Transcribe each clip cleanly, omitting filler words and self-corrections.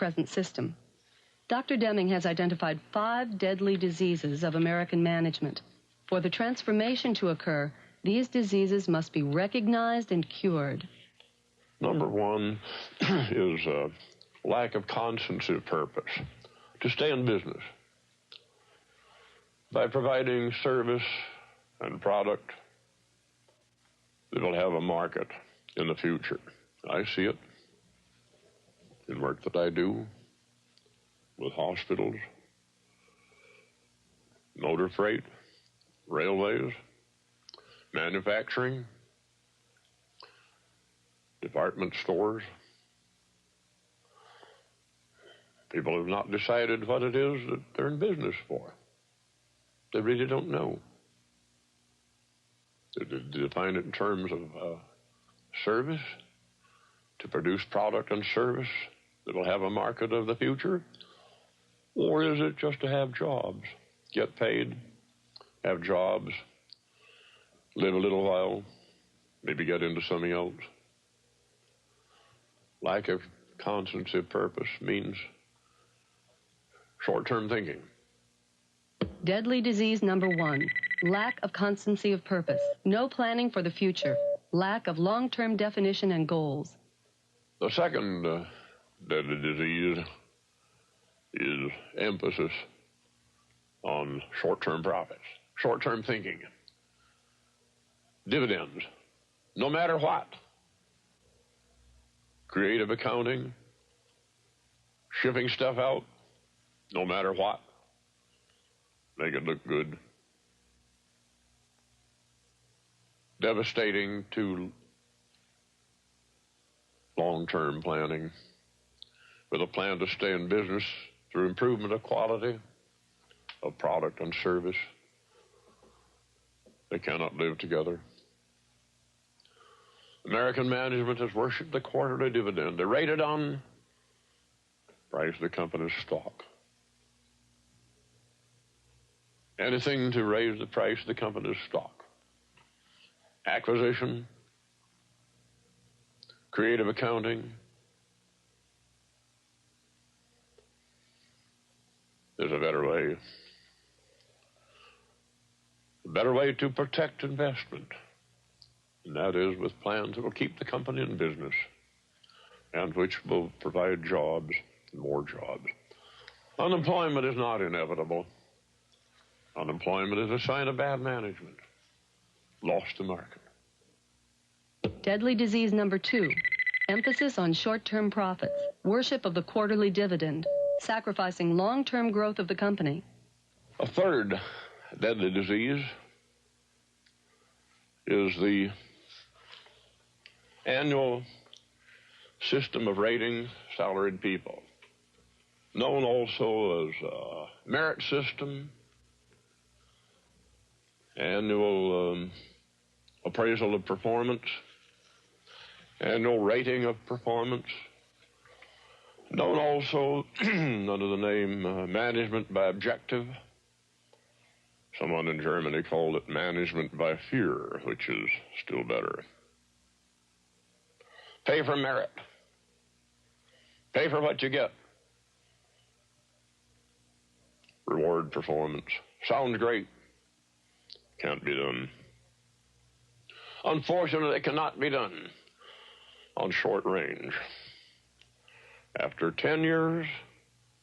present system. Dr. Demming has identified 5 deadly diseases of American management. For the transformation to occur, these diseases must be recognized and cured. Number 1 is lack of constancy of purpose, to stay in business. By providing service and product that will have a market in the future. I see it in work that I do with hospitals, motor freight, railways, manufacturing, department stores. People have not decided what it is that they're in business for. They really don't know. They define it in terms of service, to produce product and service that will have a market of the future, or is it just to have jobs, get paid, have jobs, live a little while, maybe get into something else? Lack of constancy of purpose means short-term thinking. Deadly disease number 1, lack of constancy of purpose, no planning for the future, lack of long-term definition and goals. The second deadly disease is emphasis on short-term profits, short-term thinking, dividends, no matter what. Creative accounting, shipping stuff out, no matter what. Make it look good. Devastating to long-term planning, with a plan to stay in business through improvement of quality of product and service. They cannot live together. American management has worshipped the quarterly dividend. They rate it on price of the company's stock. Anything to raise the price of the company's stock. Acquisition, creative accounting. There's a better way. A better way to protect investment, and that is with plans that will keep the company in business and which will provide jobs, more jobs. Unemployment is not inevitable. Unemployment is a sign of bad management. Lost the market. Deadly disease number 2, emphasis on short-term profits, worship of the quarterly dividend, sacrificing long-term growth of the company. A third deadly disease is the annual system of rating salaried people, known also as merit system, annual appraisal of performance, annual rating of performance, known also under the name management by objective. Someone in Germany called it management by fear, which is still better. Pay for merit. Pay for what you get. Reward performance. Sounds great. Can't be done. Unfortunately, it cannot be done on short range. After 10 years,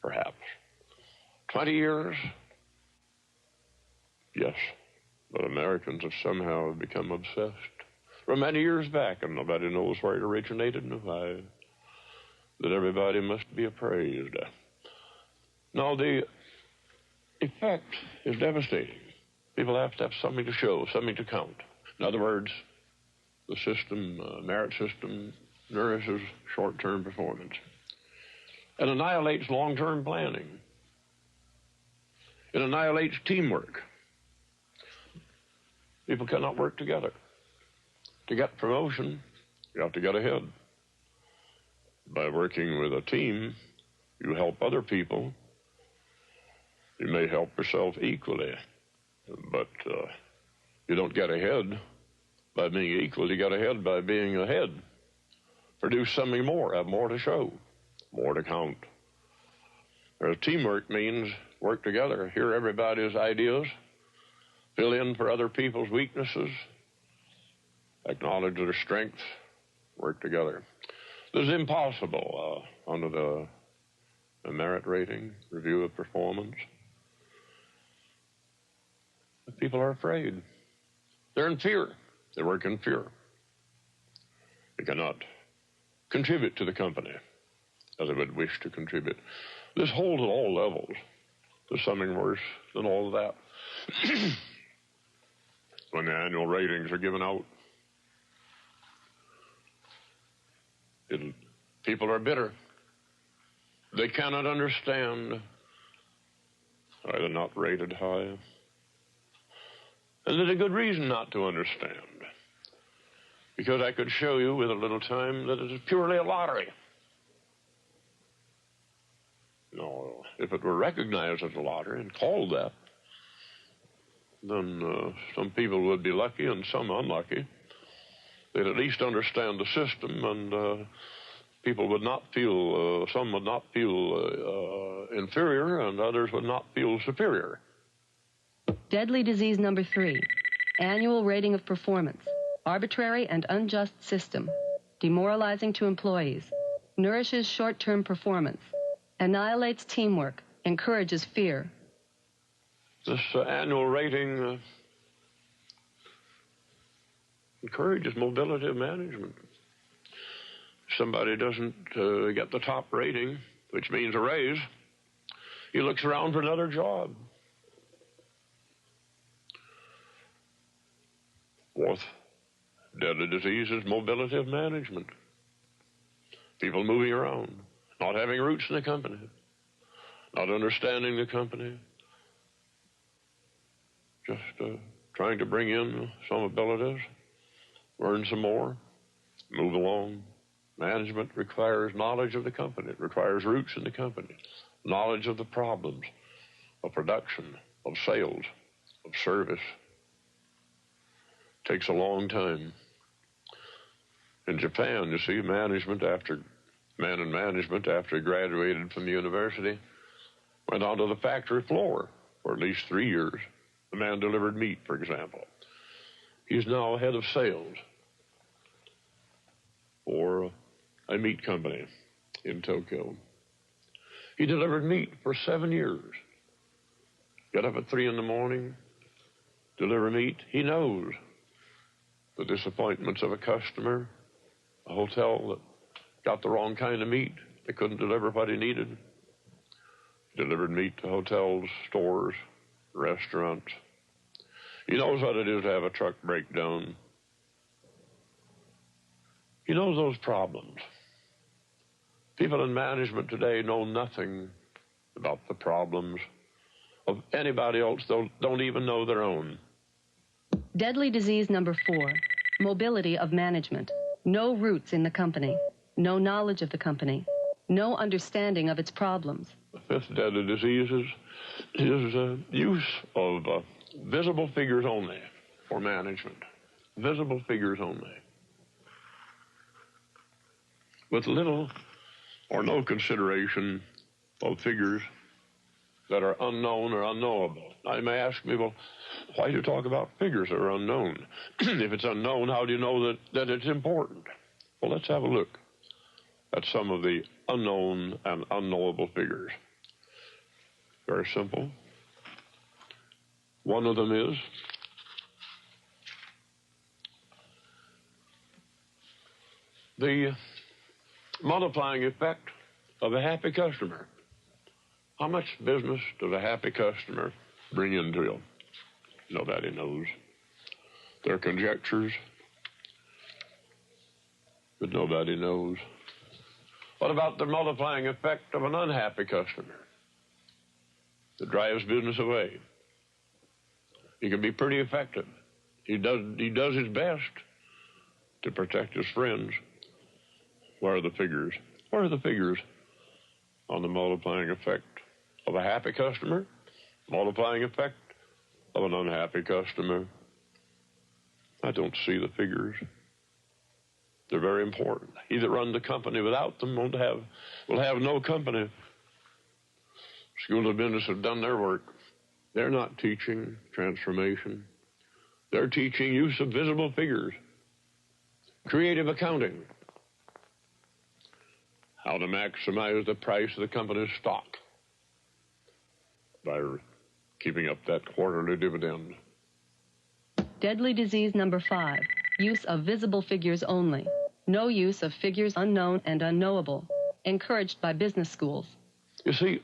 perhaps. 20 years, yes. But Americans have somehow become obsessed. From many years back, and nobody knows where it originated and why, that everybody must be appraised. Now, the effect is devastating. People have to have something to show, something to count. In other words, the system, merit system, nourishes short-term performance and annihilates long-term planning. It annihilates teamwork. People cannot work together. To get promotion, you have to get ahead. By working with a team, you help other people. You may help yourself equally, but you don't get ahead by being equal. You get ahead by being ahead. Produce something more, have more to show, more to count, Whereas teamwork means work together, hear everybody's ideas, fill in for other people's weaknesses, acknowledge their strengths, work together. This is impossible under the merit rating, review of performance. People are afraid. They're in fear. They work in fear. They cannot contribute to the company as they would wish to contribute. This holds at all levels. There's something worse than all of that. When the annual ratings are given out, people are bitter. They cannot understand why they're not rated high. And there's a good reason not to understand. Because I could show you with a little time that it is purely a lottery. No, if it were recognized as a lottery and called that, then some people would be lucky and some unlucky. They'd at least understand the system, and people would not feel, some would not feel inferior, and others would not feel superior. Deadly disease number 3, annual rating of performance, arbitrary and unjust system, demoralizing to employees, nourishes short-term performance, annihilates teamwork, encourages fear. This annual rating encourages mobility of management. If somebody doesn't get the top rating, which means a raise, he looks around for another job. Fourth deadly disease is mobility of management. People moving around, not having roots in the company, not understanding the company, just trying to bring in some abilities, learn some more, move along. Management requires knowledge of the company. It requires roots in the company, knowledge of the problems, of production, of sales, of service. It takes a long time. In Japan, you see, man in management, after he graduated from the university, went onto the factory floor for at least 3 years. The man delivered meat, for example. He's now head of sales for a meat company in Tokyo. He delivered meat for 7 years. Get up at 3 in the morning, deliver meat. He knows the disappointments of a customer, a hotel that got the wrong kind of meat. They couldn't deliver what he needed. He delivered meat to hotels, stores, restaurants. He knows what it is to have a truck break down. He knows those problems. People in management today know nothing about the problems of anybody else. They don't even know their own. Deadly disease number 4, mobility of management. No roots in the company, no knowledge of the company, no understanding of its problems. The fifth deadly disease is use of visible figures only for management. Visible figures only. With little or no consideration of figures that are unknown or unknowable. Now, you may ask me, well, why do you talk about figures that are unknown? If it's unknown, how do you know that it's important? Well, let's have a look at some of the unknown and unknowable figures. Very simple. One of them is the multiplying effect of a happy customer. How much business does a happy customer bring into you? Nobody knows. There are conjectures, but nobody knows. What about the multiplying effect of an unhappy customer that drives business away? He can be pretty effective. He does his best to protect his friends. Where are the figures? Where are the figures on the multiplying effect of a happy customer, multiplying effect of an unhappy customer? I don't see the figures. They're very important. He that runs the company without them will have no company. Schools of business have done their work. They're not teaching transformation. They're teaching use of visible figures, creative accounting, how to maximize the price of the company's stock by keeping up that quarterly dividend. Deadly disease number 5, use of visible figures only. No use of figures unknown and unknowable, encouraged by business schools. You see,